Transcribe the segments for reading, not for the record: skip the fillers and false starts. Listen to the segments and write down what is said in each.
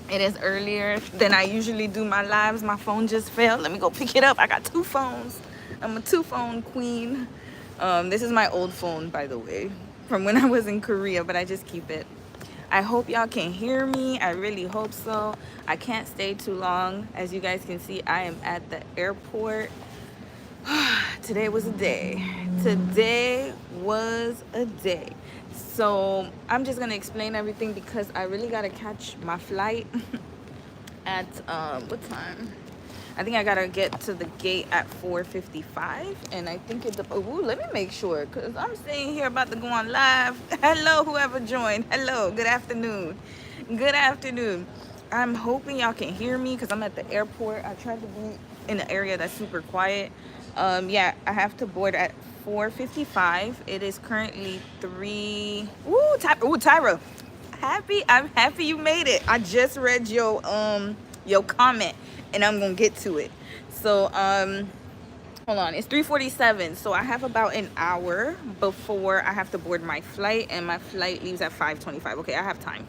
It is earlier than I usually do my lives. My phone just fell. Let me go pick it up. I got two phones. I'm a two-phone queen. This is my old phone, by the way, from when I was in Korea, but I just keep it. I hope y'all can hear me. I really hope so. I can't stay too long. As you guys can see, I am at the airport. Today was a day. Today was a day. So I'm just gonna explain everything because I really gotta catch my flight at what time? I think I gotta get to the gate at 4:55, and I think it's let me make sure because I'm sitting here about to go on live. Hello, whoever joined. Hello, good afternoon. Good afternoon. I'm hoping y'all can hear me because I'm at the airport. I tried to be in an area that's super quiet. Yeah, I have to board at 4:55. It is currently 3. Tyra. I'm happy you made it. I just read your comment and I'm gonna get to it. So hold on, it's 3:47, so I have about an hour before I have to board my flight, and my flight leaves at 5:25. Okay, I have time.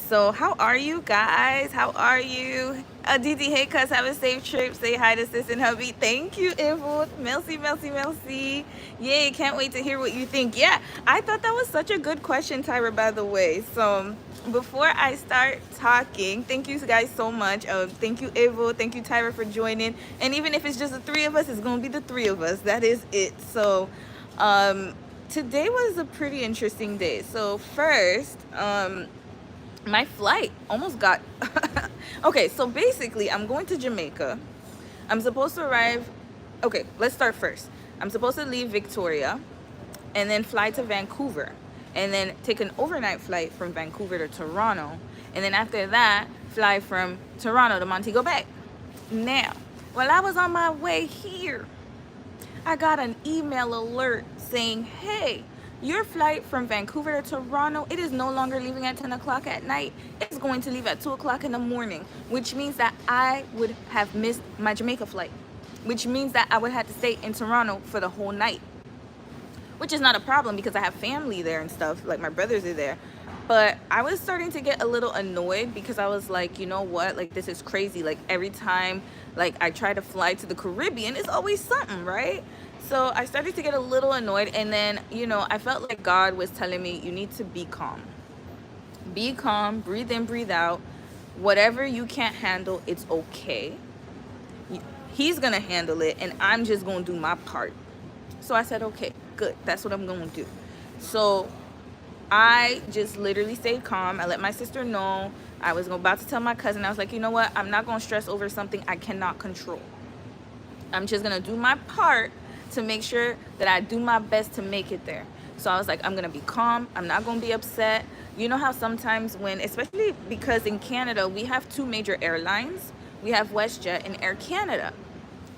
So how are you guys? How are you? Didi, hey cuz, have a safe trip. Say hi to sis and hubby. Thank you, Evo. Melcy. Yay, can't wait to hear what you think. Yeah, I thought that was such a good question, Tyra, by the way. So before I start talking, thank you guys so much. Thank you, Evo. Thank you, Tyra, for joining. And even if it's just the three of us, it's gonna be the three of us. That is it. So today was a pretty interesting day. So first, my flight almost got okay, so basically I'm going to Jamaica. I'm supposed to arrive. Okay, let's start first. I'm supposed to leave Victoria and then fly to Vancouver and then take an overnight flight from Vancouver to Toronto, and then after that fly from Toronto to Montego Bay. Now, while I was on my way here, I got an email alert saying, hey, your flight from Vancouver to Toronto, it is no longer leaving at 10 o'clock at night. It's going to leave at 2 o'clock in the morning, which means that I would have missed my Jamaica flight, which means that I would have to stay in Toronto for the whole night, which is not a problem because I have family there and stuff, like my brothers are there. But I was starting to get a little annoyed because I was like, you know what, like this is crazy. Like every time like I try to fly to the Caribbean, it's always something, right? So I started to get a little annoyed, and then, you know, I felt like God was telling me, you need to be calm. Be calm, breathe in, breathe out. Whatever you can't handle, it's okay. He's gonna handle it, and I'm just gonna do my part. So I said, okay, good, that's what I'm gonna do. So I just literally stayed calm. I let my sister know. I was about to tell my cousin, I was like, you know what, I'm not gonna stress over something I cannot control. I'm just gonna do my part to make sure that I do my best to make it there. So I was like, I'm gonna be calm, I'm not gonna be upset. You know how sometimes when, especially because in Canada we have two major airlines, we have WestJet and Air Canada,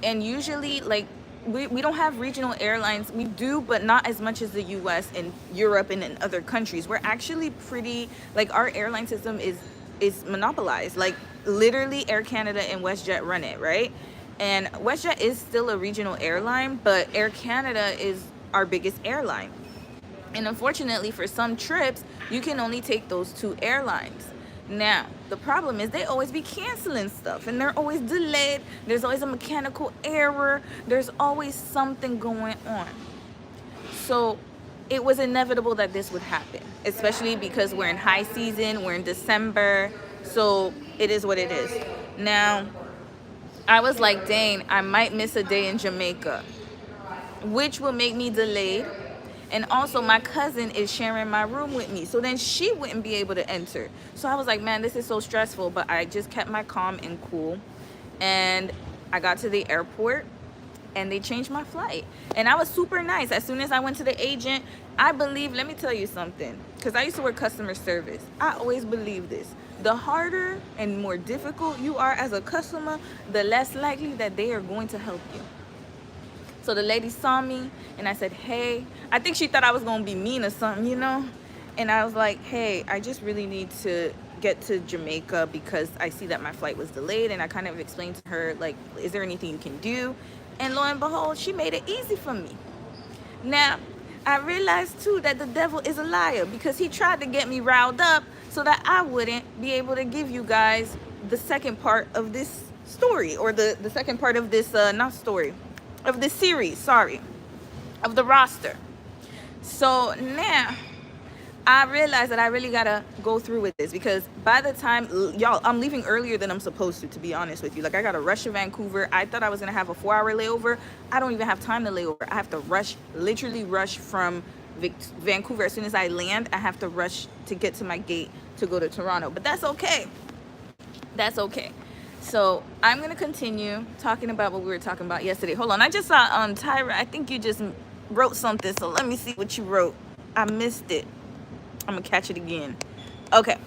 and usually like we don't have regional airlines. We do, but not as much as the US and Europe and in other countries. We're actually pretty, like our airline system is monopolized. Like literally Air Canada and WestJet run it, right? And WestJet is still a regional airline, but Air Canada is our biggest airline. And unfortunately, for some trips, you can only take those two airlines. Now, the problem is they always be canceling stuff, and they're always delayed. There's always a mechanical error. There's always something going on. So it was inevitable that this would happen, especially because we're in high season, we're in December. So it is what it is. Now, I was like, dang, I might miss a day in Jamaica, which will make me delayed. And also my cousin is sharing my room with me, so then she wouldn't be able to enter. So I was like, man, this is so stressful. But I just kept my calm and cool. And I got to the airport and they changed my flight. And I was super nice. As soon as I went to the agent, I believe, let me tell you something, because I used to work customer service. I always believe this. The harder and more difficult you are as a customer, the less likely that they are going to help you. So the lady saw me and I said, hey, I think she thought I was gonna be mean or something, you know? And I was like, hey, I just really need to get to Jamaica because I see that my flight was delayed. And I kind of explained to her, like, is there anything you can do? And lo and behold, she made it easy for me. Now, I realized too that the devil is a liar because he tried to get me riled up so that I wouldn't be able to give you guys the second part of this story, or the second part of this not story, of this series, sorry, of the roster. So now I realized that I really gotta go through with this, because by the time, y'all, I'm leaving earlier than I'm supposed to be honest with you. Like, I gotta rush to Vancouver. I thought I was gonna have a 4-hour layover. I don't even have time to lay over. I have to rush, literally rush from Vancouver. As soon as I land, I have to rush to get to my gate to go to Toronto. But that's okay. That's okay. So I'm gonna continue talking about what we were talking about yesterday. Hold on, I just saw Tyra, I think you just wrote something, so let me see what you wrote. I missed it. I'm gonna catch it again. Okay,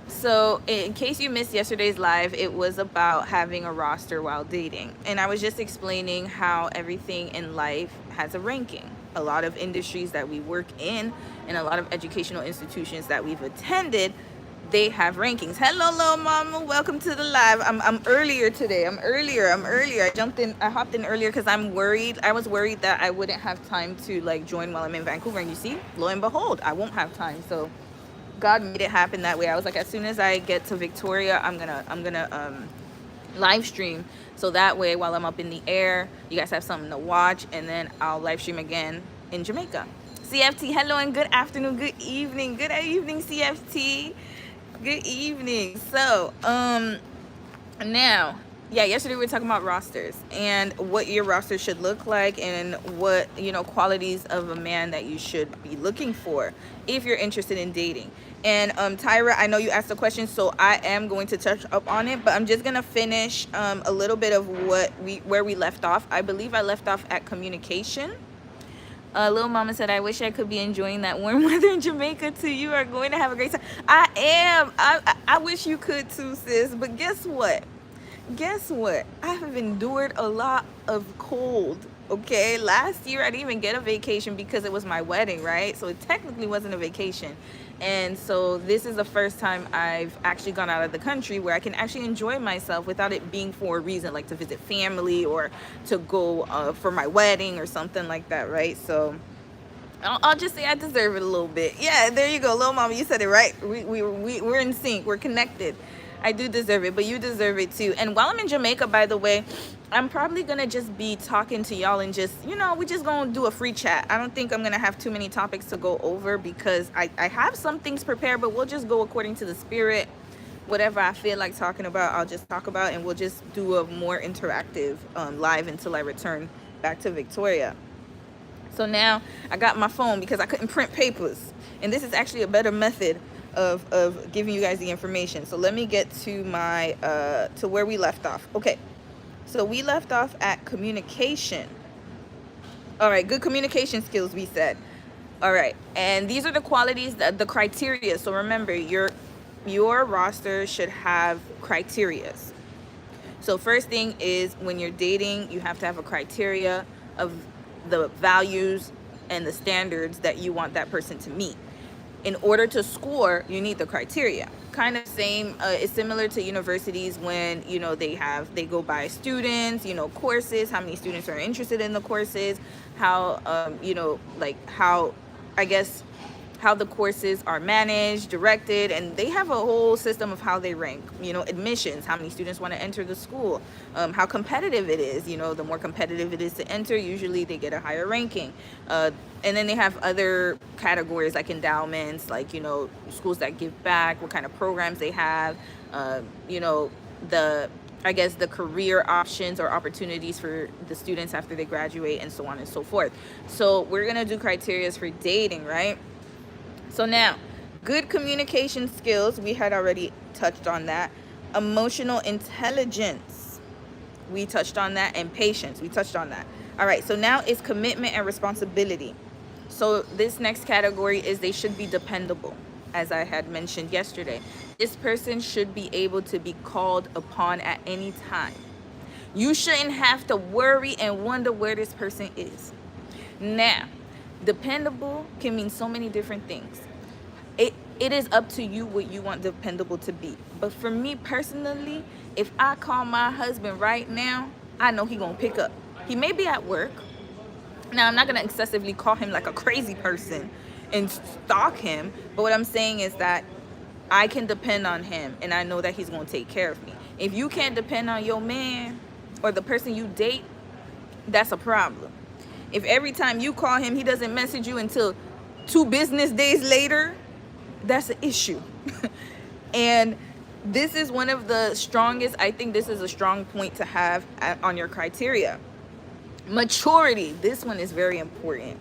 so in case you missed yesterday's live, it was about having a roster while dating, and I was just explaining how everything in life has a ranking. A lot of industries that we work in and a lot of educational institutions that we've attended, they have rankings. Hello, little mama, welcome to the live. I'm earlier today. I'm earlier. I hopped in earlier because I'm worried. I was worried that I wouldn't have time to like join while I'm in Vancouver, and you see, lo and behold, I won't have time. So God made it happen that way. I was like, as soon as I get to Victoria, I'm gonna live stream, so that way while I'm up in the air, you guys have something to watch, and then I'll live stream again in Jamaica. CFT, hello and good afternoon, good evening, CFT. Good evening. So now, yeah, yesterday we were talking about rosters and what your roster should look like, and what, you know, qualities of a man that you should be looking for if you're interested in dating. And Tyra, I know you asked a question, so I am going to touch up on it, but I'm just gonna finish a little bit of where we left off. I believe I left off at communication. Little mama said, I wish I could be enjoying that warm weather in Jamaica too. You are going to have a great time. I am. I wish you could too, sis. But guess what? I have endured a lot of cold. Okay, last year I didn't even get a vacation because it was my wedding, right? So it technically wasn't a vacation. And so this is the first time I've actually gone out of the country where I can actually enjoy myself without it being for a reason, like to visit family or to go for my wedding or something like that, right? So I'll just say I deserve it a little bit. Yeah, there you go, little mama, you said it right. We're in sync, we're connected. I do deserve it, but you deserve it too. And while I'm in Jamaica, by the way, I'm probably gonna just be talking to y'all and just, you know, we just gonna do a free chat. I don't think I'm gonna have too many topics to go over because I have some things prepared, but we'll just go according to the spirit. Whatever I feel like talking about, I'll just talk about, and we'll just do a more interactive live until I return back to Victoria. So now I got my phone because I couldn't print papers, and this is actually a better method of giving you guys the information. So let me get to my to where we left off. Okay, so we left off at communication. All right, good communication skills, we said. All right, and these are the qualities, the criteria. So remember, your roster should have criteria. So first thing is, when you're dating, you have to have a criteria of the values and the standards that you want that person to meet. In order to score, you need the criteria. Kind of same, it's similar to universities when, you know, they go by students, you know, courses, how many students are interested in the courses, how, you know, like how, I guess, how the courses are managed, directed, and they have a whole system of how they rank. You know, admissions, how many students want to enter the school, how competitive it is. You know, the more competitive it is to enter, usually they get a higher ranking. And then they have other categories like endowments, like, you know, schools that give back, what kind of programs they have, you know, I guess the career options or opportunities for the students after they graduate, and so on and so forth. So we're gonna do criteria for dating, right? So now, good communication skills, we had already touched on that. Emotional intelligence, we touched on that. And patience, we touched on that. All right, so now it's commitment and responsibility. So this next category is they should be dependable, as I had mentioned yesterday. This person should be able to be called upon at any time. You shouldn't have to worry and wonder where this person is. Now, dependable can mean so many different things. It is up to you what you want dependable to be. But for me personally, if I call my husband right now, I know he gonna pick up. He may be at work. Now, I'm not gonna excessively call him like a crazy person and stalk him, but what I'm saying is that I can depend on him and I know that he's going to take care of me. If you can't depend on your man or the person you date, that's a problem. If every time you call him, he doesn't message you until 2 business days later, that's an issue. And this is one of the strongest, I think this is a strong point to have on your criteria. Maturity, this one is very important.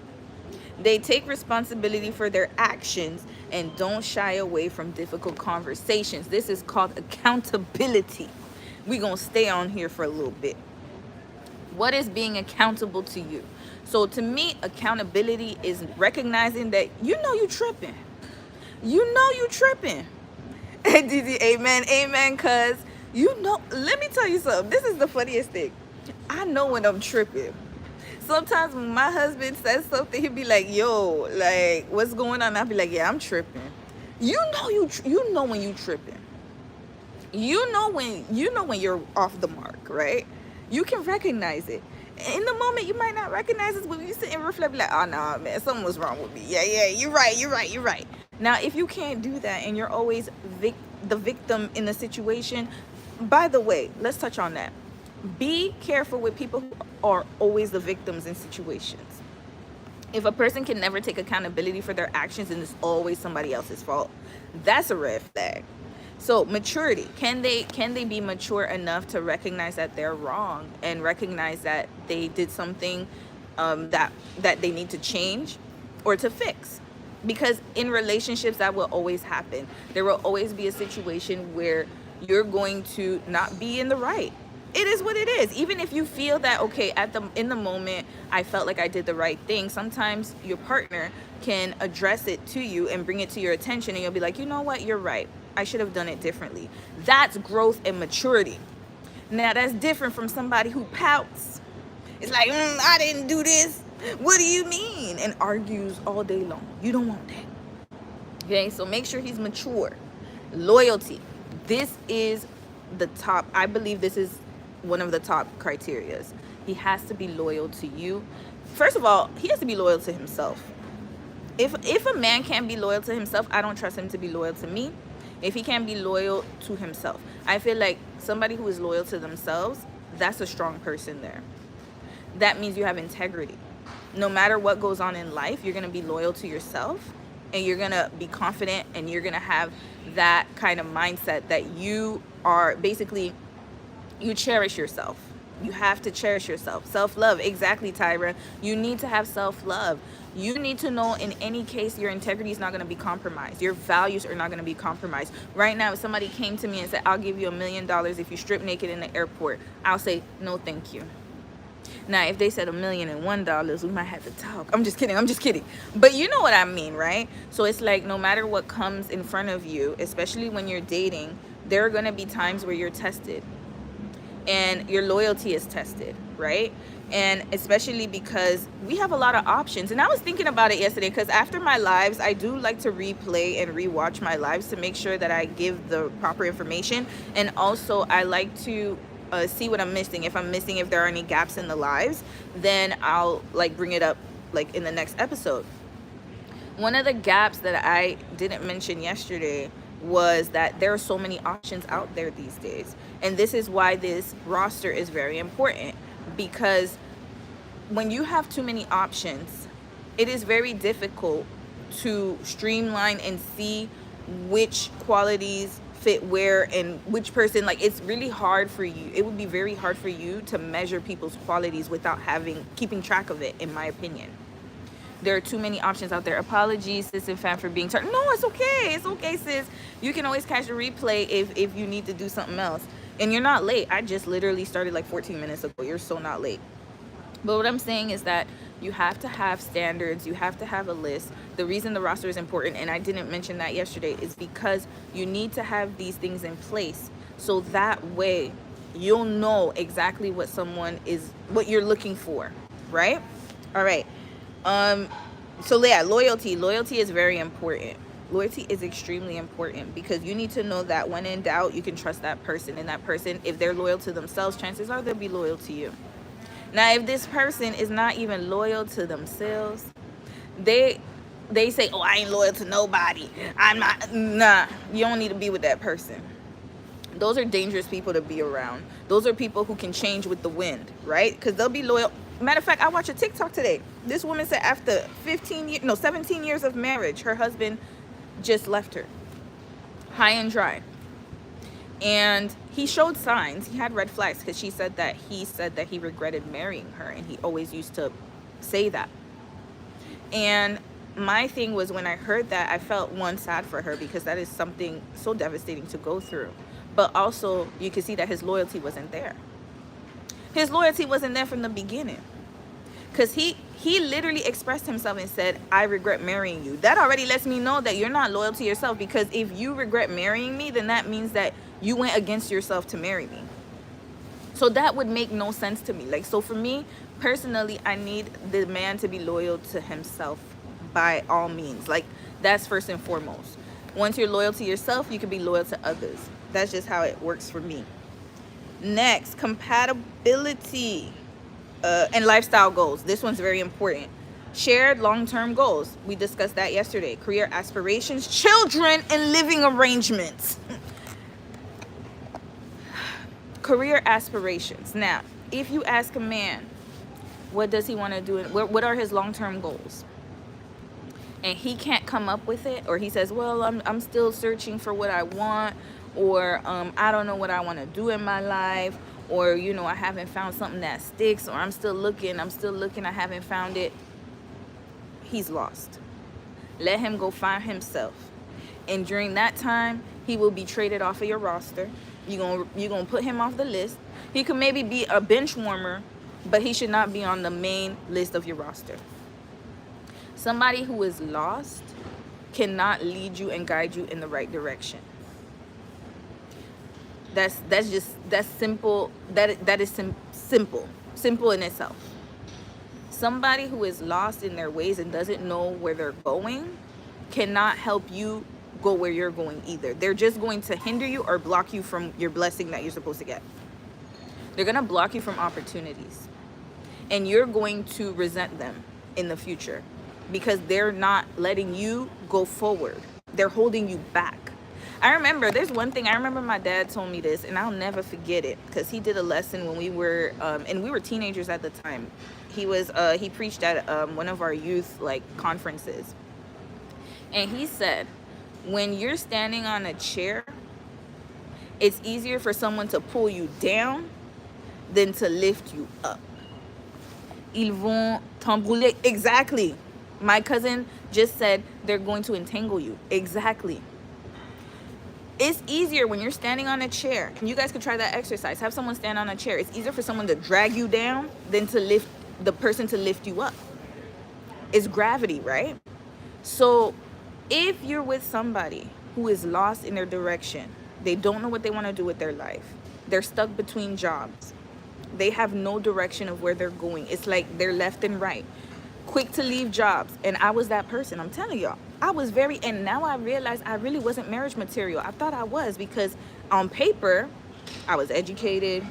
They take responsibility for their actions and don't shy away from difficult conversations. This is called accountability. We're going to stay on here for a little bit. What is being accountable to you? So to me, accountability is recognizing that you tripping. You tripping. Amen, amen, cuz let me tell you something. This is the funniest thing. I know when I'm tripping. Sometimes when my husband says something, he'll be like, yo, like, what's going on? I'll be like, yeah, I'm tripping. You know when you tripping. You know when you're off the mark, right? You can recognize it. In the moment, you might not recognize it, but when you sit and reflect, like, oh, nah, man, something was wrong with me. Yeah, you're right. Now, if you can't do that and you're always the victim in the situation, by the way, let's touch on that. Be careful with people who are always the victims in situations. If a person can never take accountability for their actions and it's always somebody else's fault, that's a red flag. So maturity, can they be mature enough to recognize that they're wrong and recognize that they did something that they need to change or to fix? Because in relationships, that will always happen. There will always be a situation where you're going to not be in the right. It is what it is. Even if you feel that, okay, in the moment, I felt like I did the right thing. Sometimes your partner can address it to you and bring it to your attention, and you'll be like, you know what, you're right. I should have done it differently. That's growth and maturity. Now, that's different from somebody who pouts. It's like, I didn't do this. What do you mean? And argues all day long. You don't want that. Okay, so make sure he's mature. Loyalty. This is the top. I believe this is one of the top criterias. He has to be loyal to you. First of all, he has to be loyal to himself. If a man can't be loyal to himself, I don't trust him to be loyal to me. If he can't be loyal to himself, I feel like somebody who is loyal to themselves, that's a strong person there. That means you have integrity. No matter what goes on in life, you're going to be loyal to yourself, and you're going to be confident, and you're going to have that kind of mindset that you are basically, you cherish yourself. You have to cherish yourself. Self-love. Exactly, Tyra. You need to have self-love. You need to know in any case your integrity is not going to be compromised. Your values are not going to be compromised. Right now, if somebody came to me and said, I'll give you $1 million if you strip naked in the airport, I'll say, no, thank you. Now, if they said $1,001, we might have to talk. I'm just kidding. But you know what I mean, right? So it's like no matter what comes in front of you, especially when you're dating, there are going to be times where you're tested. And your loyalty is tested, right? And especially because we have a lot of options. And I was thinking about it yesterday because after my lives, I do like to replay and rewatch my lives to make sure that I give the proper information. And also I like to see what I'm missing. If there are any gaps in the lives, then I'll like bring it up like in the next episode. One of the gaps that I didn't mention yesterday was that there are so many options out there these days. And this is why this roster is very important, because when you have too many options, it is very difficult to streamline and see which qualities fit where and which person, like it's really hard for you. It would be very hard for you to measure people's qualities without keeping track of it, in my opinion. There are too many options out there. Apologies, sis and fam, for being tired. No, it's okay. It's okay, sis. You can always catch a replay if you need to do something else. And you're not late. I just literally started like 14 minutes ago. You're so not late. But what I'm saying is that you have to have standards. You have to have a list. The reason the roster is important, and I didn't mention that yesterday, is because you need to have these things in place. So that way you'll know exactly what you're looking for, right? All right. So yeah, loyalty is very important. Loyalty is extremely important because you need to know that when in doubt, you can trust that person, and that person, if they're loyal to themselves, chances are they'll be loyal to you. Now, if this person is not even loyal to themselves, they they say, oh, I ain't loyal to nobody. I'm not. Nah, you don't need to be with that person. Those are dangerous people to be around. Those are people who can change with the wind, right? Because they'll be loyal. Matter of fact, I watched a TikTok today. This woman said after 17 years of marriage, her husband just left her high and dry. And he showed signs. He had red flags because he said that he regretted marrying her, and he always used to say that. And my thing was, when I heard that, I felt, one, sad for her, because that is something so devastating to go through. But also, you could see that his loyalty wasn't there. His loyalty wasn't there from the beginning. Because he literally expressed himself and said, I regret marrying you. That already lets me know that you're not loyal to yourself, because if you regret marrying me, then that means that you went against yourself to marry me. So that would make no sense to me. Like, so for me, personally, I need the man to be loyal to himself by all means. Like, that's first and foremost. Once you're loyal to yourself, you can be loyal to others. That's just how it works for me. Next, compatibility and lifestyle goals. This one's very important. Shared long-term goals. We discussed that yesterday. Career aspirations, children, and living arrangements. Career aspirations. Now, if you ask a man, what does he want to do? What are his long-term goals? And he can't come up with it, or he says, well, I'm still searching for what I want, or I don't know what I want to do in my life, or, you know, I haven't found something that sticks, or I'm still looking, I haven't found it. He's lost. Let him go find himself. And during that time, he will be traded off of your roster. You're gonna put him off the list. He could maybe be a bench warmer, but he should not be on the main list of your roster. Somebody who is lost cannot lead you and guide you in the right direction. That's simple. That is simple in itself. Somebody who is lost in their ways and doesn't know where they're going cannot help you go where you're going either. They're just going to hinder you or block you from your blessing that you're supposed to get. They're going to block you from opportunities, and you're going to resent them in the future because they're not letting you go forward. They're holding you back. I remember, there's one thing, I remember my dad told me this, and I'll never forget it, because he did a lesson when we were, and we were teenagers at the time. He preached at one of our youth conferences, and he said, when you're standing on a chair, it's easier for someone to pull you down than to lift you up. Ils vont t'embrouiller. Exactly. My cousin just said they're going to entangle you. Exactly. It's easier when you're standing on a chair. And you guys could try that exercise. Have someone stand on a chair. It's easier for someone to drag you down than to lift the person to lift you up. It's gravity, right? So if you're with somebody who is lost in their direction, they don't know what they want to do with their life, they're stuck between jobs, they have no direction of where they're going. It's like they're left and right, quick to leave jobs. And I was that person. I'm telling y'all, I was and now I realize I really wasn't marriage material. I thought I was, because on paper I was educated.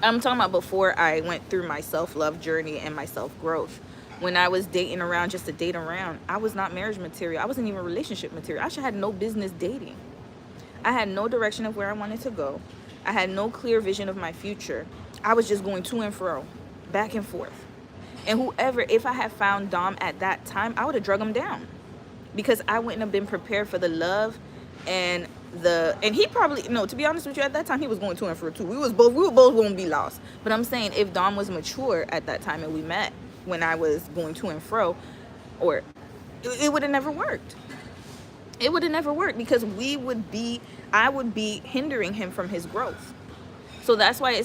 I'm talking about before I went through my self-love journey and my self-growth. When I was dating around just to date around, I was not marriage material. I wasn't even relationship material. I actually had no business dating. I had no direction of where I wanted to go. I had no clear vision of my future. I was just going to and fro, back and forth. And if I had found Dom at that time, I would have drug him down, because I wouldn't have been prepared for the love and he probably, no, to be honest with you, at that time he was going to and fro too. We were both going to be lost. But I'm saying, if Dom was mature at that time and we met when I was going to and fro, or it would have never worked. It would have never worked, because I would be hindering him from his growth. So that's why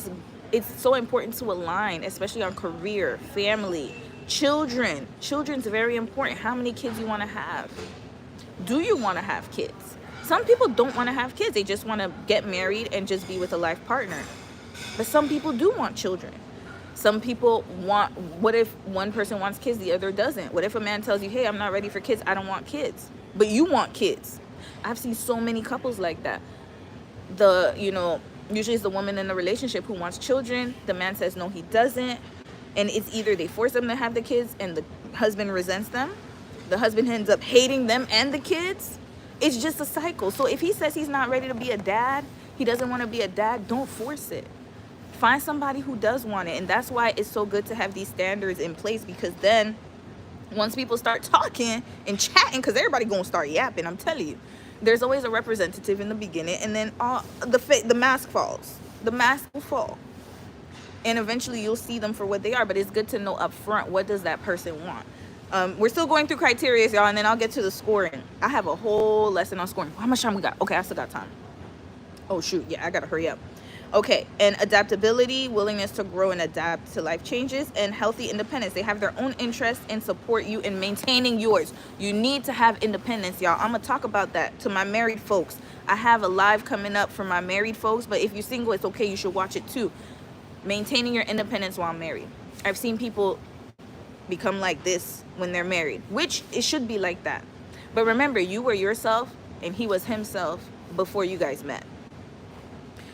it's so important to align, especially on career, family, children. Children's very important. How many kids you want to have? Do you want to have kids? Some people don't want to have kids. They just want to get married and just be with a life partner. But some people do want children. Some people what if one person wants kids, the other doesn't? What if a man tells you, hey, I'm not ready for kids, I don't want kids, but you want kids? I've seen so many couples like that. Usually it's the woman in the relationship who wants children. The man says no, he doesn't. And it's either they force them to have the kids and the husband resents them, the husband ends up hating them and the kids. It's just a cycle. So if he says he's not ready to be a dad, he doesn't want to be a dad, don't force it. Find somebody who does want it. And that's why it's so good to have these standards in place, because then once people start talking and chatting, because everybody gonna start yapping, I'm telling you, there's always a representative in the beginning, and then the mask falls. The mask will fall, and eventually you'll see them for what they are. But it's good to know up front, what does that person want. We're still going through criteria, y'all, and then I'll get to the scoring. I have a whole lesson on scoring. How much time we got? Okay, I still got time. Oh shoot, yeah, I gotta hurry up. Okay, and adaptability, willingness to grow and adapt to life changes, and healthy independence. They have their own interests and support you in maintaining yours. You need to have independence, y'all. I'm gonna talk about that to my married folks. I have a live coming up for my married folks, but if you're single, it's okay, you should watch it too. Maintaining your independence while married. I've seen people become like this when they're married, which it should be like that. But remember, you were yourself and he was himself before you guys met.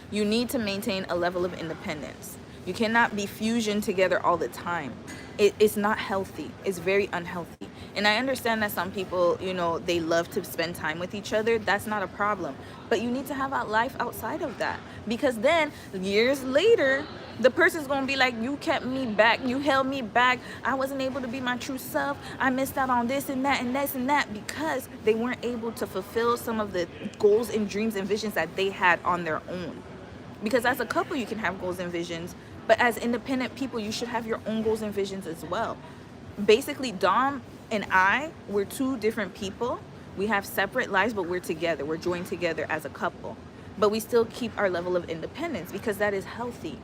You need to maintain a level of independence. You cannot be fusion together all the time. It's not healthy. It's very unhealthy. And I understand that some people, you know, they love to spend time with each other. That's not a problem. But you need to have a life outside of that. Because then, years later, the person's going to be like, you kept me back. You held me back. I wasn't able to be my true self. I missed out on this and that and this and that, because they weren't able to fulfill some of the goals and dreams and visions that they had on their own. Because as a couple, you can have goals and visions, but as independent people, you should have your own goals and visions as well. Basically, Dom and I, we're two different people. We have separate lives, but we're together. We're joined together as a couple. But we still keep our level of independence, because that is healthy.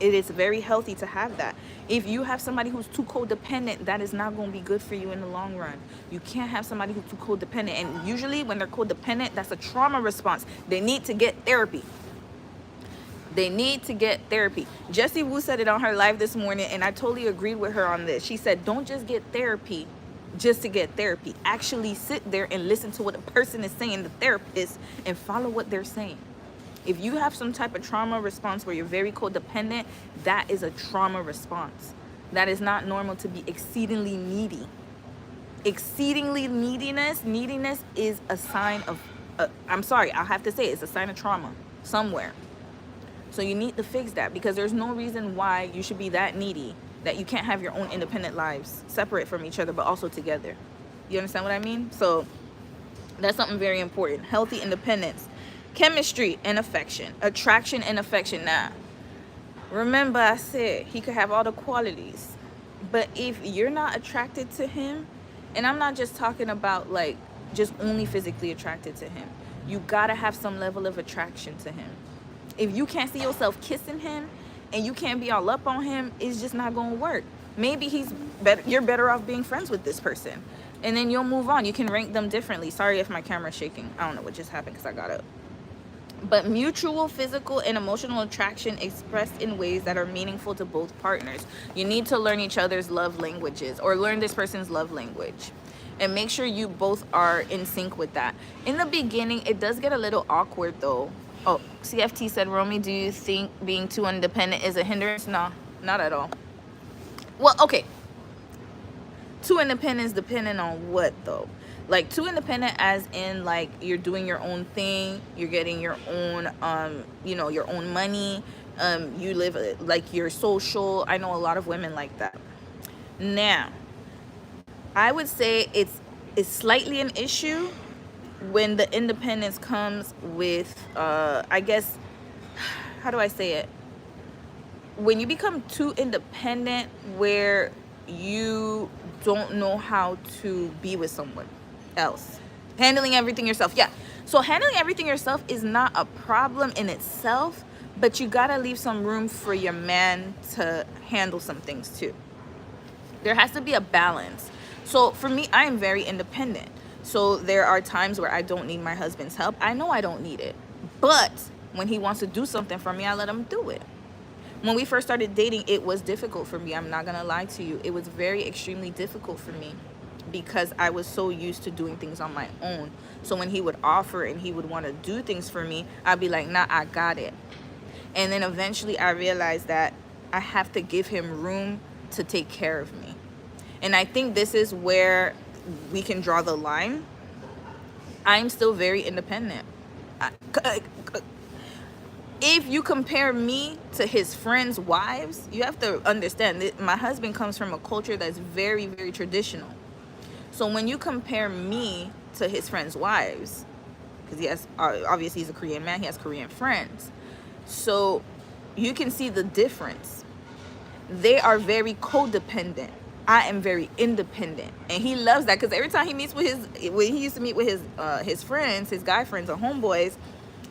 It is very healthy to have that. If you have somebody who's too codependent, that is not going to be good for you in the long run. You can't have somebody who's too codependent. And usually when they're codependent, that's a trauma response. They need to get therapy. They need to get therapy. Jessie Wu said it on her live this morning, and I totally agreed with her on this. She said, don't just get therapy just to get therapy. Actually sit there and listen to what a person is saying, the therapist, and follow what they're saying. If you have some type of trauma response where you're very codependent, that is a trauma response. That is not normal to be exceedingly needy. Exceedingly neediness is a sign of, I'm sorry, I'll have to say it's a sign of trauma somewhere. So you need to fix that, because there's no reason why you should be that needy that you can't have your own independent lives, separate from each other, but also together. You understand what I mean? So that's something very important. Healthy independence, chemistry and affection, attraction and affection. Now, remember I said he could have all the qualities, but if you're not attracted to him, and I'm not just talking about like just only physically attracted to him, you gotta have some level of attraction to him. If you can't see yourself kissing him and you can't be all up on him, it's just not going to work. Maybe you're better off being friends with this person, and then you'll move on. You can rank them differently. Sorry if my camera's shaking. I don't know what just happened because I got up. But mutual physical and emotional attraction expressed in ways that are meaningful to both partners. You need to learn each other's love languages, or learn this person's love language, and make sure you both are in sync with that. In the beginning, it does get a little awkward though. Oh, CFT said, Romy, do you think being too independent is a hindrance? No, not at all. Well, okay. Too independent depending on what though? Like too independent as in like you're doing your own thing, you're getting your own, you know, your own money. You live like you're social. I know a lot of women like that. Now, I would say it's slightly an issue when the independence comes with, I guess, how do I say it? When you become too independent where you don't know how to be with someone else. Handling everything yourself. Yeah. So handling everything yourself is not a problem in itself, but you gotta leave some room for your man to handle some things too. There has to be a balance. So for me, I am very independent. So there are times where I don't need my husband's help. I know I don't need it. But when he wants to do something for me, I let him do it. When we first started dating, it was difficult for me. I'm not going to lie to you. It was very extremely difficult for me because I was so used to doing things on my own. So when he would offer and he would want to do things for me, I'd be like, nah, I got it. And then eventually I realized that I have to give him room to take care of me. And I think this is where we can draw the line, I'm still very independent. If you compare me to his friends' wives, you have to understand that my husband comes from a culture that's very, very traditional. So when you compare me to his friends' wives, because yes, obviously he's a Korean man, he has Korean friends. So you can see the difference. They are very codependent. I am very independent, and he loves that, because every time he meets with when he used to meet with his friends, his guy friends or homeboys,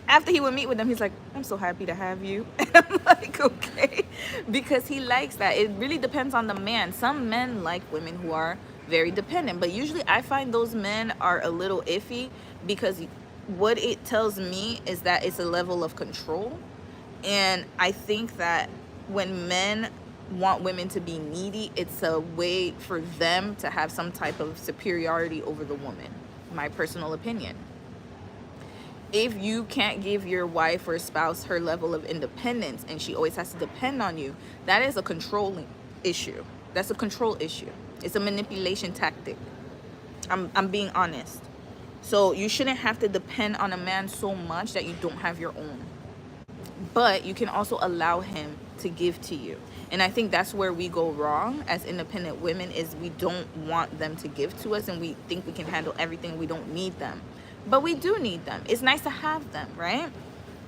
after he would meet with them, he's like, I'm so happy to have you. And I'm like, okay, because he likes that. It really depends on the man. Some men like women who are very dependent, but usually I find those men are a little iffy, because what it tells me is that it's a level of control. And I think that when men want women to be needy, it's a way for them to have some type of superiority over the woman. My personal opinion. If you can't give your wife or spouse her level of independence and she always has to depend on you, that is a controlling issue. That's a control issue. It's a manipulation tactic. I'm being honest. So you shouldn't have to depend on a man so much that you don't have your own. But you can also allow him to give to you. And I think that's where we go wrong as independent women, is we don't want them to give to us, and we think we can handle everything. We don't need them. But we do need them. It's nice to have them, right?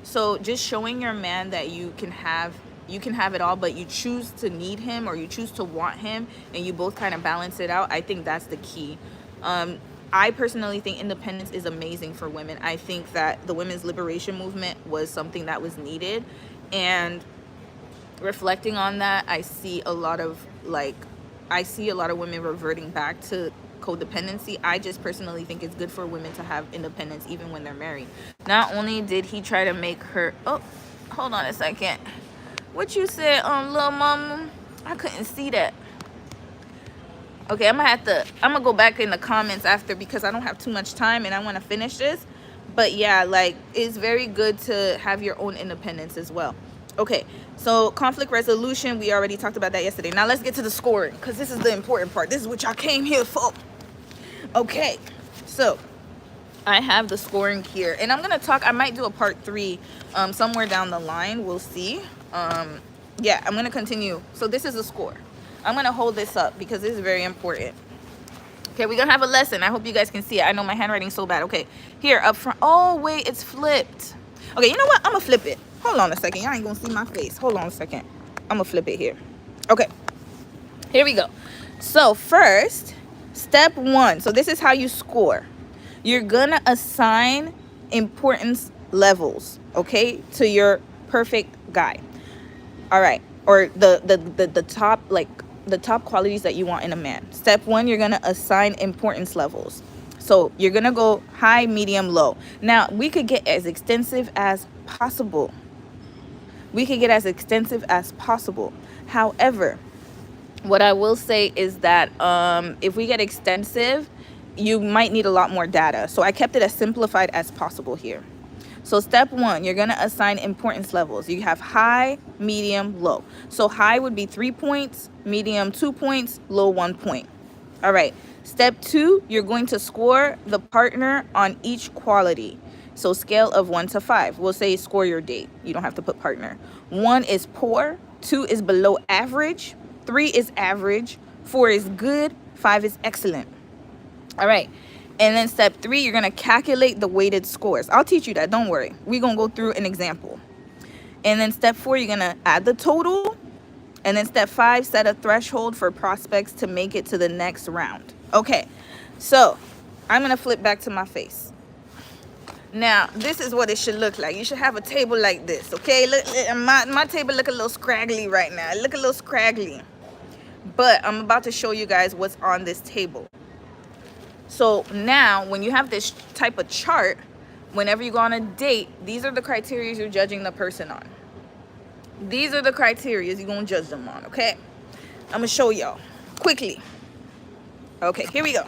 So just showing your man that you can have it all, but you choose to need him, or you choose to want him, and you both kind of balance it out. I think that's the key. I personally think independence is amazing for women. I think that the women's liberation movement was something that was needed, and reflecting on that, I see a lot of women reverting back to codependency. I just personally think it's good for women to have independence even when they're married. Not only did he try to make her, oh, hold on a second. What you said, little mama? I couldn't see that. Okay, I'm gonna go back in the comments after, because I don't have too much time and I want to finish this. But yeah, like, it's very good to have your own independence as well. Okay, so conflict resolution, we already talked about that yesterday. Now let's get to the scoring, because this is the important part. This is what y'all came here for. Okay, so I have the scoring here, and I'm gonna talk, I might do a part 3 somewhere down the line. We'll see. Yeah, I'm gonna continue. So this is the score. I'm gonna hold this up because this is very important. Okay, we're gonna have a lesson. I hope you guys can see it. I know my handwriting's so bad. Okay, here up front. Oh wait, it's flipped. Okay, you know what, I'm gonna flip it. Hold on a second, y'all ain't gonna see my face. Hold on a second, I'm gonna flip it here. Okay, here we go. So first, step 1. So this is how you score. You're gonna assign importance levels, okay, to your perfect guy. All right, or the top, like the top qualities that you want in a man. Step 1, you're gonna assign importance levels. So you're gonna go high, medium, low. Now we could get as extensive as possible. However, what I will say is that if we get extensive, you might need a lot more data. So I kept it as simplified as possible here. So step 1, you're gonna assign importance levels. You have high, medium, low. So high would be 3 points, medium 2 points, low 1 point. All right, step 2, you're going to score the partner on each quality. So scale of 1 to 5. We'll say score your date. You don't have to put partner. 1 is poor, 2 is below average, 3 is average, 4 is good, 5 is excellent. All right. And then step 3, you're going to calculate the weighted scores. I'll teach you that. Don't worry. We're going to go through an example. And then step 4, you're going to add the total. And then step 5, set a threshold for prospects to make it to the next round. Okay. So I'm going to flip back to my face. Now, this is what it should look like. You should have a table like this. Okay. Look, my table look a little scraggly right now. It look a little scraggly. But I'm about to show you guys what's on this table. So now when you have this type of chart, whenever you go on a date, these are the criteria you're judging the person on. These are the criteria you're going to judge them on, okay? I'm going to show y'all quickly. Okay, here we go.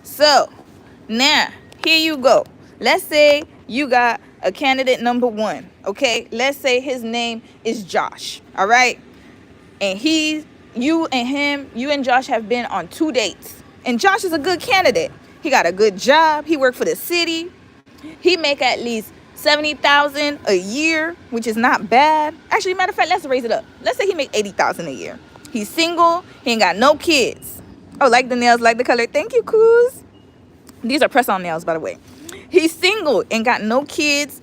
So now, here you go. Let's say you got a candidate number 1, okay? Let's say his name is Josh, all right? And you and Josh have been on 2 dates. And Josh is a good candidate. He got a good job. He worked for the city. He make at least $70,000 a year, which is not bad. Actually, matter of fact, let's raise it up. Let's say he make $80,000 a year. He's single. He ain't got no kids. Oh, like the nails, like the color. Thank you, Kuz. These are press-on nails, by the way. He's single and got no kids,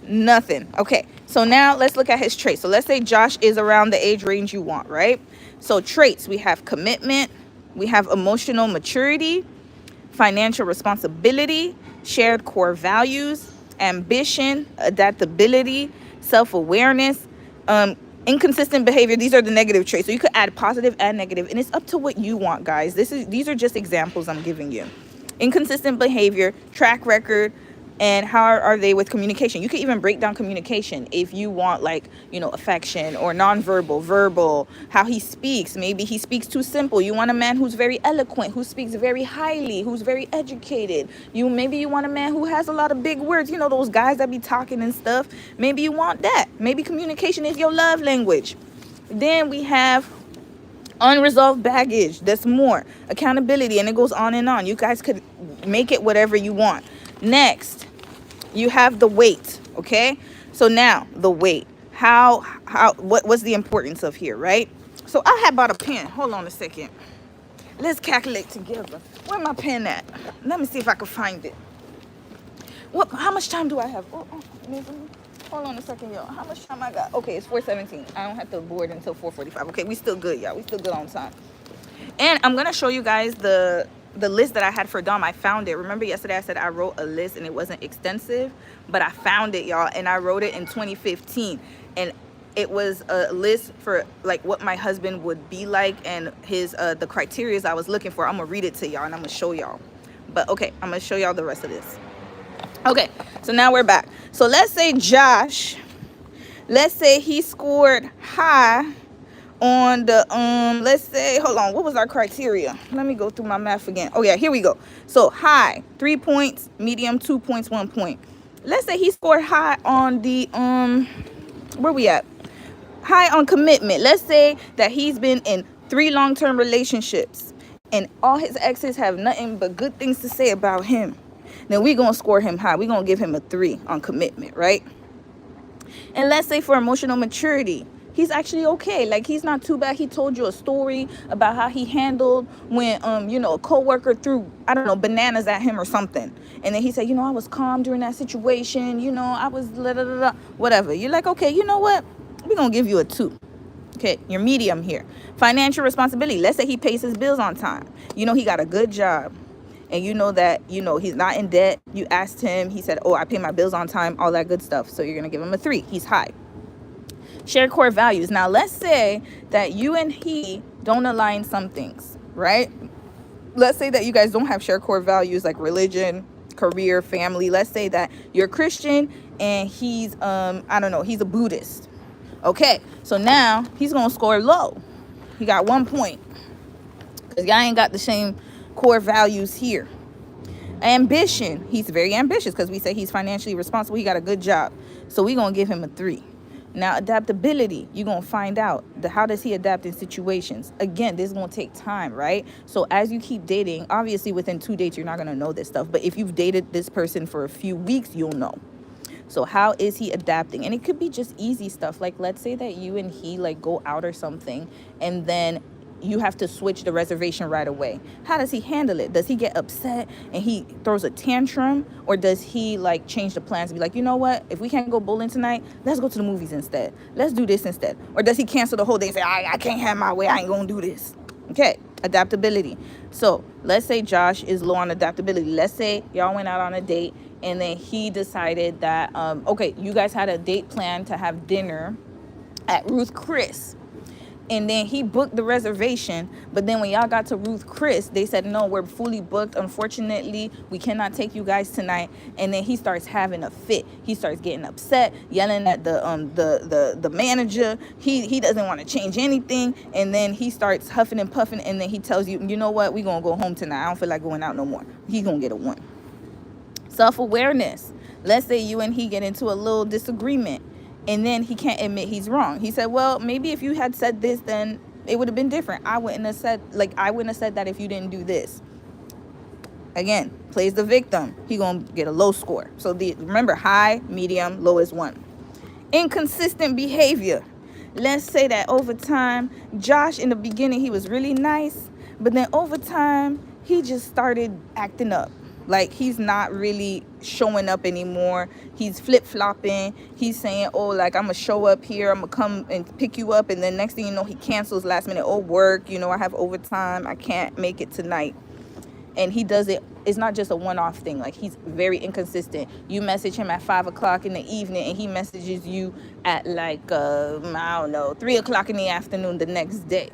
nothing. Okay, so now let's look at his traits. So let's say Josh is around the age range you want, right? So traits, we have commitment, we have emotional maturity, financial responsibility, shared core values, ambition, adaptability, self-awareness, inconsistent behavior. These are the negative traits. So you could add positive and negative, and it's up to what you want, guys. These are just examples I'm giving you. Inconsistent behavior, track record, and how are they with communication. You could even break down communication if you want, like, you know, affection or nonverbal, verbal, how he speaks. Maybe he speaks too simple. You want a man who's very eloquent, who speaks very highly, who's very educated. Maybe you want a man who has a lot of big words, you know, those guys that be talking and stuff. Maybe you want that. Maybe communication is your love language. Then we have unresolved baggage. That's more accountability, and it goes on and on. You guys could make it whatever you want. Next, you have the weight. Okay, so now the weight, what's the importance of here, right? So I had bought a pen. Hold on a second, let's calculate together. Where my pen at? Let me see if I can find it. How much time do I have? Hold on a second, y'all. How much time I got? Okay, it's 4:17. I don't have to board until 4:45. Okay, we still good, y'all. We still good on time. And I'm gonna show you guys the list that I had for Dom. I found it. Remember yesterday I said I wrote a list and it wasn't extensive, but I found it, y'all, and I wrote it in 2015. And it was a list for like what my husband would be like and his the criteria I was looking for. I'm gonna read it to y'all and I'm gonna show y'all. But okay, I'm gonna show y'all the rest of this. Okay, so now we're back. So let's say Josh, let's say he scored high on the let's say, hold on, what was our criteria? Let me go through my math again. Oh yeah, here we go. So high 3 points, medium 2 points, 1 point. Let's say he scored high on the where we at? High on commitment. Let's say that he's been in 3 long-term relationships and all his exes have nothing but good things to say about him. Then we're gonna score him high. We're gonna give him a 3 on commitment, right? And let's say for emotional maturity, he's actually okay. Like, he's not too bad. He told you a story about how he handled when you know, a coworker threw, I don't know, bananas at him or something, and then he said, you know, I was calm during that situation, you know, I was whatever. You're like, okay, you know what, we're gonna give you a 2. Okay, you're medium here. Financial responsibility. Let's say he pays his bills on time. You know, he got a good job, and you know that, you know, he's not in debt. You asked him, he said, oh, I pay my bills on time, all that good stuff. So you're gonna give him a 3. He's high. Share core values. Now let's say that you and he don't align some things, right? Let's say that you guys don't have shared core values like religion, career, family. Let's say that you're Christian and he's I don't know, he's a Buddhist. Okay, so now he's gonna score low. He got 1 point because y'all ain't got the same core values here. Ambition, he's very ambitious because we say he's financially responsible. He got a good job, so we're gonna give him a 3. Now adaptability, you're gonna find out how does he adapt in situations. Again, this is gonna take time, right? So as you keep dating, obviously within 2 dates you're not gonna know this stuff, but if you've dated this person for a few weeks, you'll know. So how is he adapting? And it could be just easy stuff, like let's say that you and he like go out or something, and then you have to switch the reservation right away. How does he handle it? Does he get upset and he throws a tantrum, or does he like change the plans and be like, you know what, if we can't go bowling tonight, let's go to the movies instead, let's do this instead? Or does he cancel the whole day and say, I can't have my way, I ain't gonna do this? Okay, adaptability. So let's say Josh is low on adaptability. Let's say y'all went out on a date and then he decided that okay, you guys had a date plan to have dinner at Ruth Chris, and then he booked the reservation, but then when y'all got to Ruth Chris, they said, no, we're fully booked, unfortunately we cannot take you guys tonight. And then he starts having a fit. He starts getting upset, yelling at the manager. He doesn't want to change anything, and then he starts huffing and puffing, and then he tells you, you know what, we're gonna go home tonight, I don't feel like going out no more. He's gonna get a 1. Self-awareness. Let's say you and he get into a little disagreement, and then he can't admit he's wrong. He said, well, maybe if you had said this, then it would have been different. I wouldn't have said that if you didn't do this. Again, plays the victim. He gonna get a low score. So remember, high, medium, low is 1. Inconsistent behavior. Let's say that over time, Josh in the beginning, he was really nice, but then over time, he just started acting up. Like, he's not really showing up anymore. He's flip-flopping. He's saying, oh, like, I'm going to show up here. I'm going to come and pick you up. And then next thing you know, he cancels last minute. Oh, work. You know, I have overtime. I can't make it tonight. And he does it. It's not just a one-off thing. Like, he's very inconsistent. You message him at 5 o'clock in the evening, and he messages you at, like, I don't know, 3 o'clock in the afternoon the next day.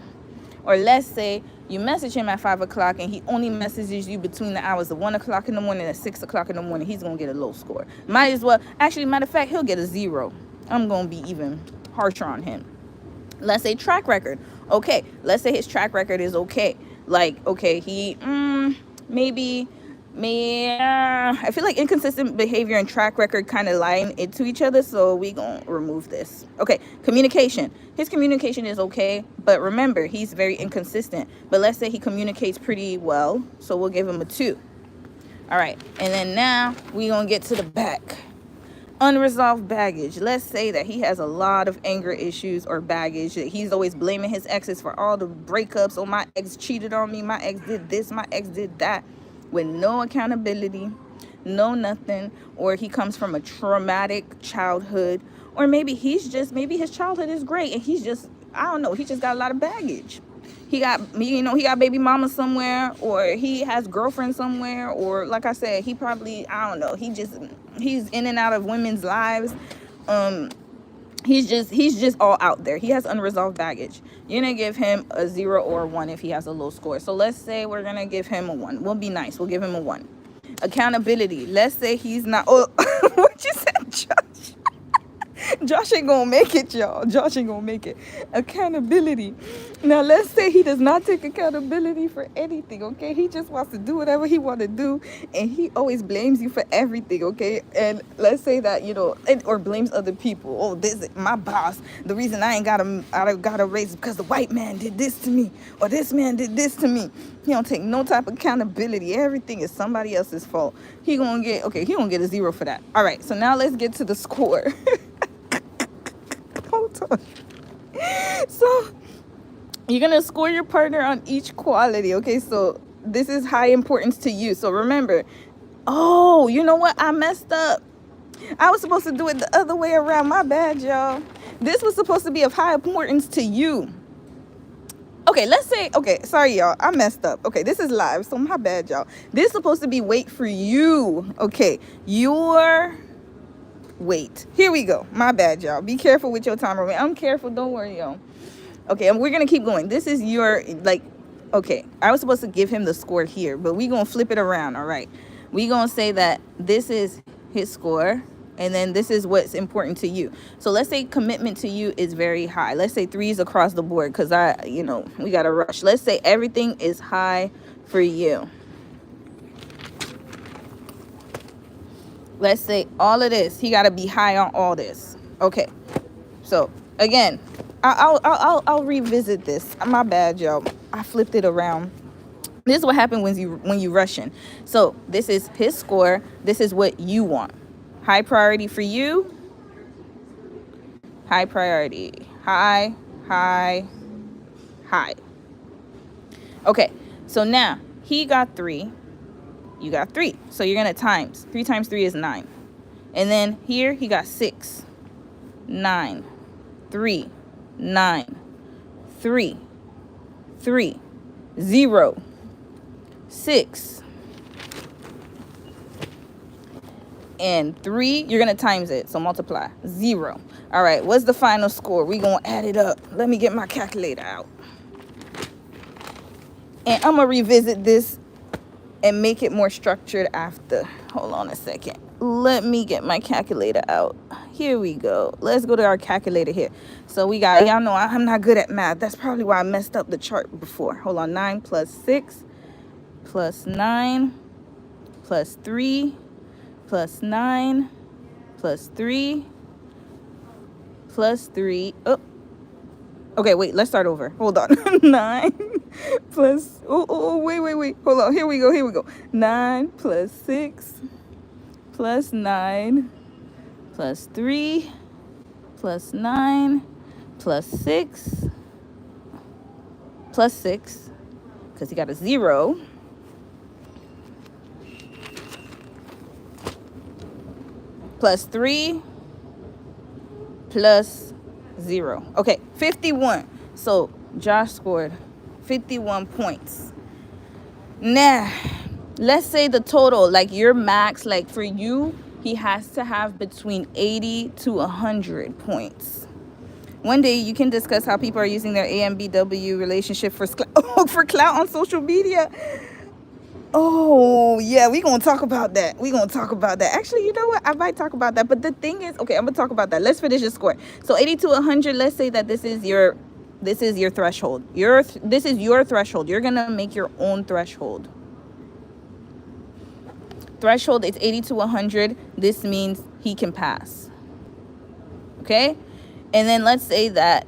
Or let's say you message him at 5 o'clock and he only messages you between the hours of 1 o'clock in the morning and 6 o'clock in the morning. He's going to get a low score. Might as well. Actually, matter of fact, he'll get a 0. I'm going to be even harsher on him. Let's say track record. Okay. Let's say his track record is okay. Like, okay, he maybe I feel like inconsistent behavior and track record kind of line into each other, so we gonna remove this. Okay, communication. His communication is okay, but remember, he's very inconsistent. But let's say he communicates pretty well, so we'll give him a 2. All right, and then now we gonna get to the back. Unresolved baggage. Let's say that he has a lot of anger issues or baggage. That he's always blaming his exes for all the breakups. Oh, my ex cheated on me. My ex did this. My ex did that. With no accountability, no nothing. Or he comes from a traumatic childhood. Or maybe his childhood is great and he's just, I don't know, he just got a lot of baggage. He got baby mama somewhere, or he has girlfriend somewhere, or like I said, he probably, I don't know, he's in and out of women's lives. He's just all out there. He has unresolved baggage. You're gonna give him a 0 or a 1 if he has a low score. So let's say we're gonna give him a 1. We'll be nice. We'll give him a 1. Accountability. Let's say he's not. Oh, what you said, Josh? Josh ain't gonna make it, y'all. Josh ain't gonna make it. Accountability. Now, let's say he does not take accountability for anything, okay? He just wants to do whatever he want to do, and he always blames you for everything, okay? And let's say that, or blames other people. Oh, this my boss. The reason I got a raise is because the white man did this to me, or this man did this to me. He don't take no type of accountability. Everything is somebody else's fault. He gonna get a 0 for that. All right, so now let's get to the score. Hold on. So you're gonna score your partner on each quality, okay? So this is high importance to you. So remember, oh, you know what? I messed up. I was supposed to do it the other way around. My bad, y'all. This was supposed to be of high importance to you. Okay, let's say, sorry, y'all. I messed up. Okay, this is live, so my bad, y'all. This is supposed to be wait for you. Okay, your wait. Here we go. My bad, y'all. Be careful with your timer. I'm careful. Don't worry, y'all. Okay, and we're going to keep going. This is your, okay, I was supposed to give him the score here, but we're going to flip it around, all right? We're going to say that this is his score, and then this is what's important to you. So let's say commitment to you is very high. Let's say 3s across the board, because we got to rush. Let's say everything is high for you. Let's say all of this, he got to be high on all this. Okay, so again, I'll revisit this. My bad, y'all. I flipped it around. This is what happened when you rushing. So this is his score. This is what you want. High priority for you. High priority. High, high, high. Okay, so now he got 3. You got 3. So you're going to times. 3 times 3 is 9. And then here he got 6. 9. 3. 9. 3. 3. 0. 6. And 3, you're going to times it. So multiply. 0. All right, what's the final score? We're going to add it up. Let me get my calculator out. And I'm going to revisit this and make it more structured after. Hold on a second. Let me get my calculator out. Here we go. Let's go to our calculator here. So we got, y'all know I'm not good at math. That's probably why I messed up the chart before. Hold on. 9 plus 6 plus 9 plus 3 plus 9 plus 3 plus 3. Oh. Okay, wait. Let's start over. Hold on. 9 plus, wait. Hold on. Here we go. 9 plus 6 plus 9 plus 3 plus 9 plus 6 plus 6, because he got a 0, plus 3 plus 0. Okay, 51. So Josh scored 51 points. Now, let's say the total, like your max, like for you, he has to have between 80 to 100 points. One day you can discuss how people are using their AMBW relationship for for clout on social media. Oh, yeah, we're going to talk about that. Actually, you know what? I might talk about that. But the thing is, okay, I'm going to talk about that. Let's finish the score. So 80 to 100, let's say that this is your threshold. This is your threshold. You're going to make your own threshold. Threshold is 80 to 100. This means he can pass. Okay? And then let's say that,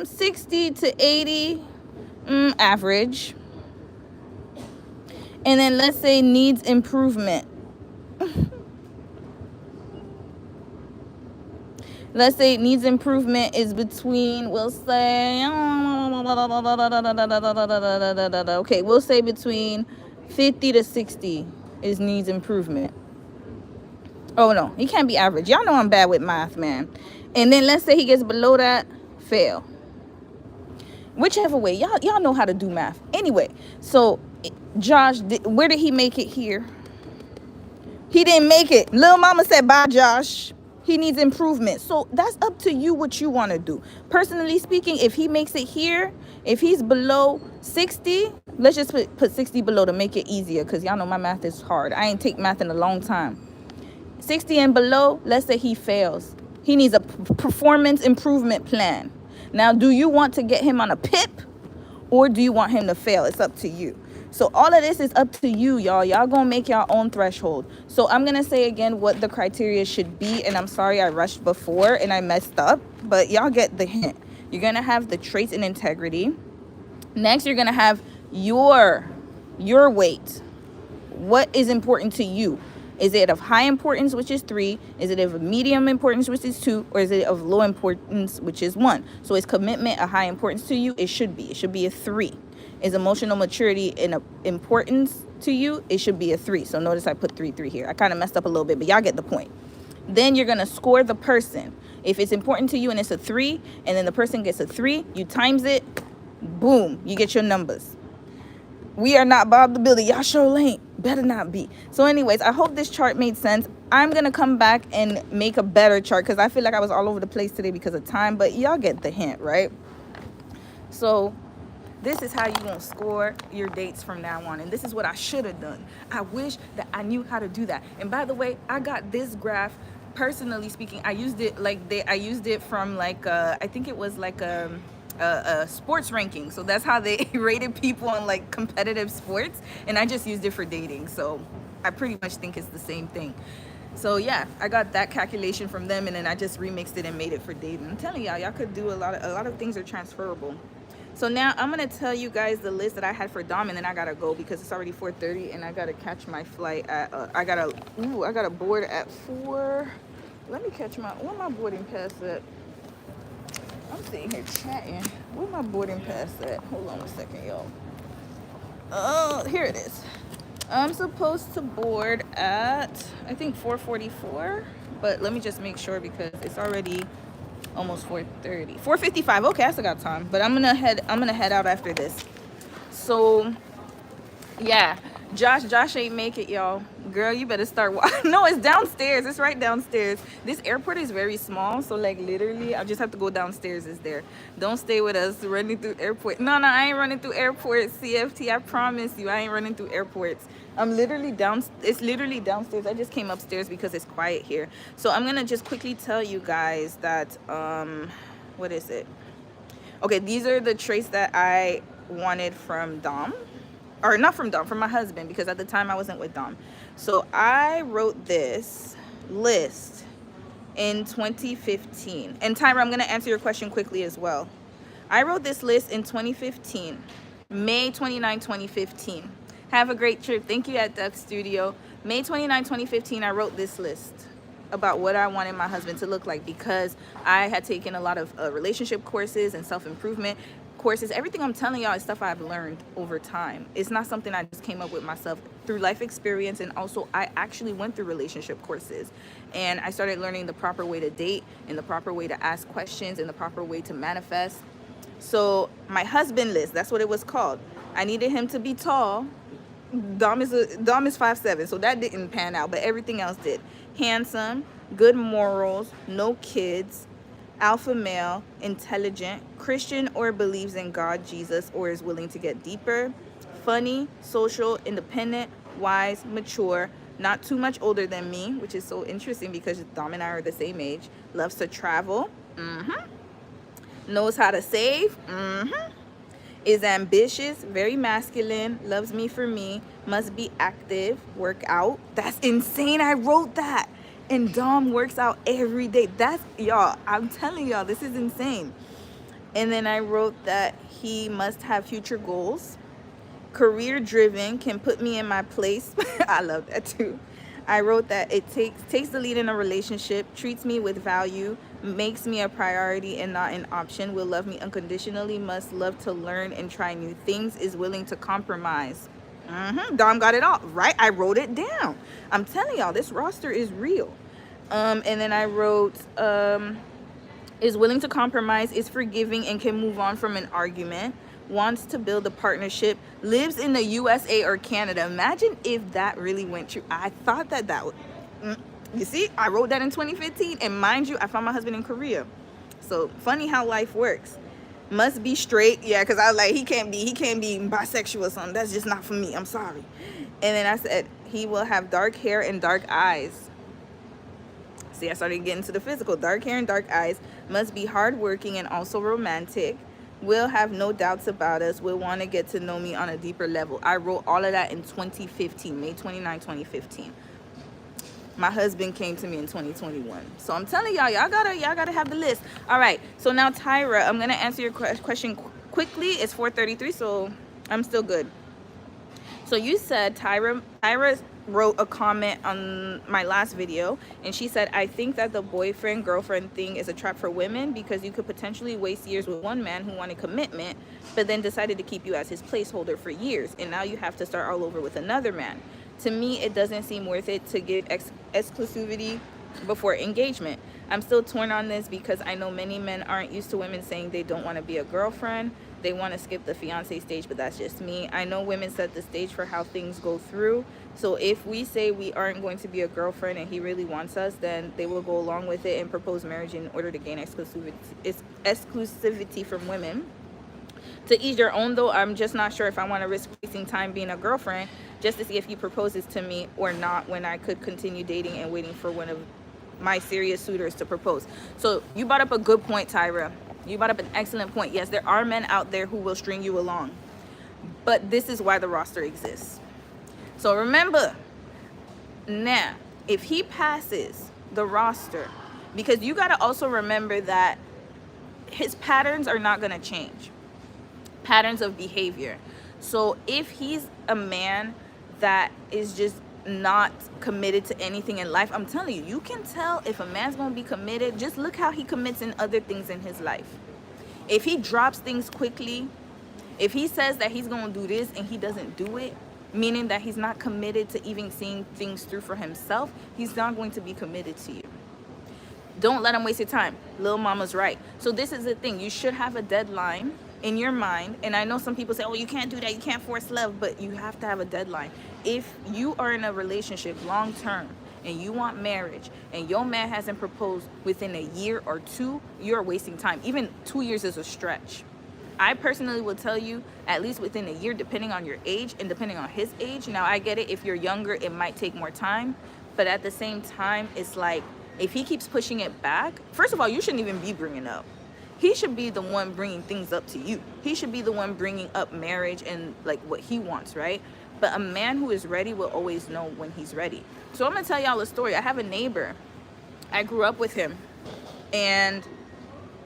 60 to 80, average. And then let's say needs improvement. Let's say needs improvement is between, we'll say, okay, we'll say between 50 to 60 is needs improvement. Oh no, he can't be average. Y'all know I'm bad with math, man. And then let's say he gets below that, fail. Whichever way, y'all know how to do math. Anyway, so Josh, where did he make it here? He didn't make it. Lil Mama said, bye, Josh. He needs improvement. So that's up to you what you want to do. Personally speaking, if he makes it here, if he's below 60, let's just put 60 below to make it easier, because y'all know my math is hard. I ain't take math in a long time. 60 and below, let's say he fails. He needs a performance improvement plan. Now, do you want to get him on a PIP, or do you want him to fail? It's up to you. So all of this is up to you, y'all. Y'all gonna make your own threshold. So I'm gonna say again what the criteria should be, and I'm sorry I rushed before and I messed up, but y'all get the hint. You're gonna have the traits and integrity. Next, you're gonna have your weight. What is important to you? Is it of high importance, which is 3? Is it of medium importance, which is 2? Or is it of low importance, which is 1? So is commitment a high importance to you? It should be. It should be a 3. Is emotional maturity an importance to you? It should be a 3. So notice I put 3 here. I kind of messed up a little bit, but y'all get the point. Then you're going to score the person. If it's important to you and it's a 3, and then the person gets a 3, you times it, boom, you get your numbers. We are not Bob the Builder. Y'all sure ain't. Better not be. So anyways, I hope this chart made sense. I'm going to come back and make a better chart, because I feel like I was all over the place today because of time. But y'all get the hint, right? So this is how you're going to score your dates from now on. And this is what I should have done. I wish that I knew how to do that. And by the way, I got this graph, personally speaking, I used it from like, I think it was like a sports ranking. So that's how they rated people on like competitive sports, and I just used it for dating. So I pretty much think it's the same thing. So yeah, I got that calculation from them, and then I just remixed it and made it for dating. I'm telling y'all could do a lot of things are transferable. So now I'm gonna tell you guys the list that I had for Dom, and then I gotta go because it's already 4:30 and I gotta catch my flight at I got a board at 4. Let me catch where my boarding pass at? I'm sitting here chatting. Where's my boarding pass at? Hold on a second, y'all. Oh, here it is. I'm supposed to board at, I think, 4:44. But let me just make sure because it's already almost 4:30. 4:55. Okay, I still got time. But I'm gonna head out after this. So yeah, Josh ain't make it, y'all. Girl, you better start no, it's downstairs. It's right downstairs. This airport is very small, so like literally I just have to go downstairs. It's there. Don't stay with us running through airport. No, I ain't running through airports, CFT. I promise you, I ain't running through airports. I'm literally it's literally downstairs. I just came upstairs because it's quiet here. So I'm gonna just quickly tell you guys that what is it? Okay, these are the traits that I wanted from Dom. Or not from Dom, from my husband, because at the time I wasn't with Dom. So I wrote this list in 2015. And Tyra, I'm going to answer your question quickly as well. I wrote this list in 2015, May 29, 2015. Have a great trip. Thank you at Duck Studio. May 29, 2015, I wrote this list about what I wanted my husband to look like, because I had taken a lot of relationship courses and self-improvement courses. Everything I'm telling y'all is stuff I've learned over time. It's not something I just came up with myself, through life experience, and also I actually went through relationship courses, and I started learning the proper way to date and the proper way to ask questions and the proper way to manifest. So my husband list, that's what it was called. I needed him to be tall. Dom is 5'7", so that didn't pan out, but everything else did. Handsome, good morals, no kids, alpha male, intelligent, Christian or believes in God, Jesus, or is willing to get deeper, funny, social, independent, wise, mature, not too much older than me, which is so interesting because Dom and I are the same age, loves to travel, knows how to save, is ambitious, very masculine, loves me for me, must be active, work out. That's insane. I wrote that. And Dom works out every day. That's, y'all, I'm telling y'all, this is insane. And then I wrote that he must have future goals, career driven, can put me in my place. I love that too. I wrote that it takes the lead in a relationship, treats me with value, makes me a priority and not an option, will love me unconditionally, must love to learn and try new things, is willing to compromise. Dom got it all right. I wrote it down. I'm telling y'all, this roster is real. And then I wrote is willing to compromise, is forgiving and can move on from an argument, wants to build a partnership, lives in the USA or Canada. Imagine if that really went true. I thought that would, you see, I wrote that in 2015, and mind you, I found my husband in Korea. So funny how life works. Must be straight, yeah, because I was like, he can't be bisexual or something. That's just not for me. I'm sorry. And then I said he will have dark hair and dark eyes. See, I started getting to the physical. Dark hair and dark eyes. Must be hardworking and also romantic. Will have no doubts about us. Will want to get to know me on a deeper level. I wrote all of that in 2015, May 29, 2015. My husband came to me in 2021. So I'm telling y'all, y'all gotta have the list. All right, so now Tyra, I'm gonna answer your question quickly. It's 4:33, so I'm still good. So you said Tyra wrote a comment on my last video, and she said, I think that the boyfriend girlfriend thing is a trap for women, because you could potentially waste years with one man who wanted commitment but then decided to keep you as his placeholder for years, and now you have to start all over with another man. To me, it doesn't seem worth it to give exclusivity before engagement. I'm still torn on this because I know many men aren't used to women saying they don't want to be a girlfriend. They want to skip the fiance stage, but that's just me. I know women set the stage for how things go through. So if we say we aren't going to be a girlfriend and he really wants us, then they will go along with it and propose marriage in order to gain exclusivity from women. To each their own, though. I'm just not sure if I want to risk wasting time being a girlfriend just to see if he proposes to me or not, when I could continue dating and waiting for one of my serious suitors to propose. So you brought up a good point, Tyra. You brought up an excellent point. Yes, there are men out there who will string you along, but this is why the roster exists. So remember, now, if he passes the roster, because you got to also remember that his patterns are not going to change. Patterns of behavior. So if he's a man that is just not committed to anything in life, I'm telling you, you can tell if a man's gonna be committed. Just look how he commits in other things in his life. If he drops things quickly, if he says that he's gonna do this and he doesn't do it, meaning that he's not committed to even seeing things through for himself, he's not going to be committed to you. Don't let him waste your time. Lil Mama's right. So this is the thing, you should have a deadline in your mind. And I know some people say, oh, you can't do that, you can't force love, but you have to have a deadline. If you are in a relationship long term and you want marriage and your man hasn't proposed within a year or two, you're wasting time. Even 2 years is a stretch. I personally will tell you, at least within a year, depending on your age and depending on his age. Now I get it, if you're younger it might take more time, but at the same time, it's like, if he keeps pushing it back, first of all, you shouldn't even be bringing up. He should be the one bringing things up to you. He should be the one bringing up marriage and like what he wants, right? But a man who is ready will always know when he's ready. So I'm gonna tell y'all a story. I have a neighbor. I grew up with him. And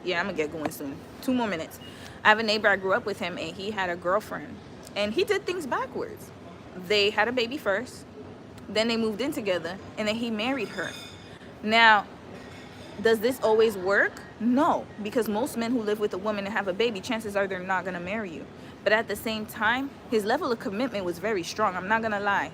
yeah, I'm gonna get going soon. 2 more minutes. I have a neighbor, I grew up with him, and he had a girlfriend, and he did things backwards. They had a baby first, then they moved in together, and then he married her. Now, does this always work? No, because most men who live with a woman and have a baby, chances are they're not gonna marry you. But at the same time, his level of commitment was very strong. I'm not gonna lie.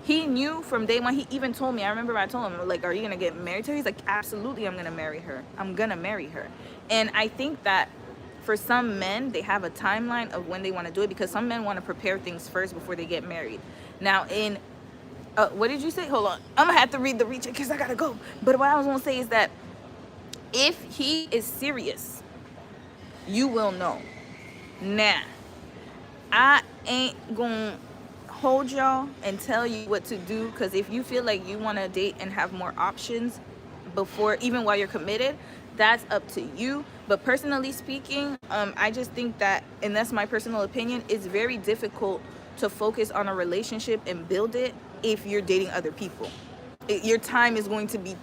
He knew from day one. He even told me, I remember I told him, like, are you gonna get married to her? He's like, absolutely, I'm gonna marry her. And I think that for some men, they have a timeline of when they want to do it, because some men want to prepare things first before they get married. Now, what did you say? Hold on, I'm gonna have to read the recheck because I gotta go. But what I was gonna say is that if he is serious, you will know. Now, I ain't gonna hold y'all and tell you what to do, because if you feel like you want to date and have more options before, even while you're committed, that's up to you. But personally speaking, I just think that, and that's my personal opinion, it's very difficult to focus on a relationship and build it if you're dating other people. Your time is going to be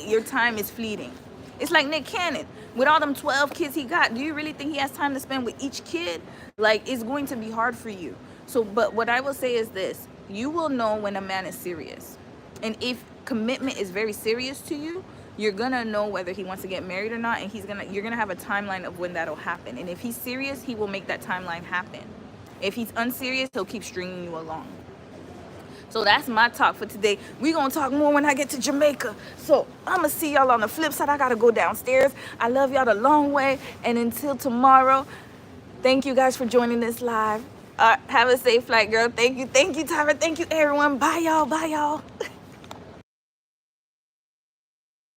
your time is fleeting. It's like Nick Cannon with all them 12 kids he got. Do you really think he has time to spend with each kid? Like, it's going to be hard for you. So, but what I will say is this: you will know when a man is serious. And if commitment is very serious to you, you're gonna know whether he wants to get married or not, and you're gonna have a timeline of when that'll happen. And if he's serious, he will make that timeline happen. If he's unserious, he'll keep stringing you along. So that's my talk for today. We're gonna talk more when I get to Jamaica. So I'm gonna see y'all on the flip side. I gotta go downstairs. I love y'all the long way. And until tomorrow, thank you guys for joining this live. Have a safe flight, girl. Thank you, Tyra. Thank you, everyone. Bye, y'all.